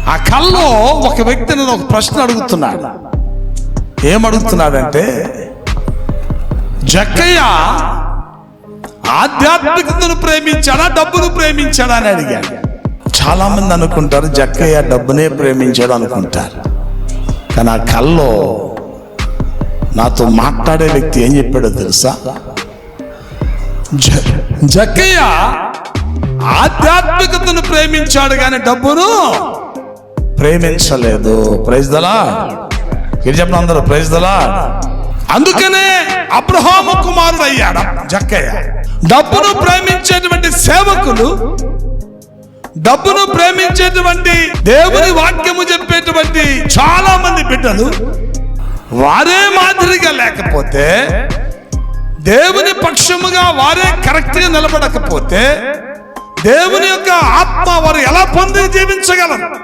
ఆ కల్లో ఒక వ్యక్తిని ఒక ప్రశ్న అడుగుతున్నాడు. ఏమడుగుతున్నాడంటే, జక్కయ్య ఆధ్యాత్మికతను ప్రేమించాడా, డబ్బును ప్రేమించాడా అని అడిగాడు. చాలా మంది అనుకుంటారు జక్కయ్య డబ్బునే ప్రేమించాడు అనుకుంటారు. కానీ ఆ కల్లో నాతో మాట్లాడే వ్యక్తి ఏం చెప్పాడో తెలుసా? జక్కయ్య ఆధ్యాత్మికతను ప్రేమించాడు కానీ డబ్బును ప్రేమించలేదు. Praise the lord. మీరు చెప్పండి అందరూ, ప్రైజ్ ద లార్డ్. అందుకనే అబ్రహాము కుమారుడు అయ్యాడు జక్కయ్య. డబ్బును ప్రేమించేటువంటి సేవకులు, డబ్బును ప్రేమించేటువంటి దేవుని వాక్యము చెప్పేటువంటి చాలా మంది బిడ్డలు వారే మాదిరిగా లేకపోతే, దేవుని పక్షముగా వారే కరెక్ట్ గా నిలబడకపోతే, దేవుని యొక్క ఆత్మ వారు ఎలా పొంది జీవించగలరు?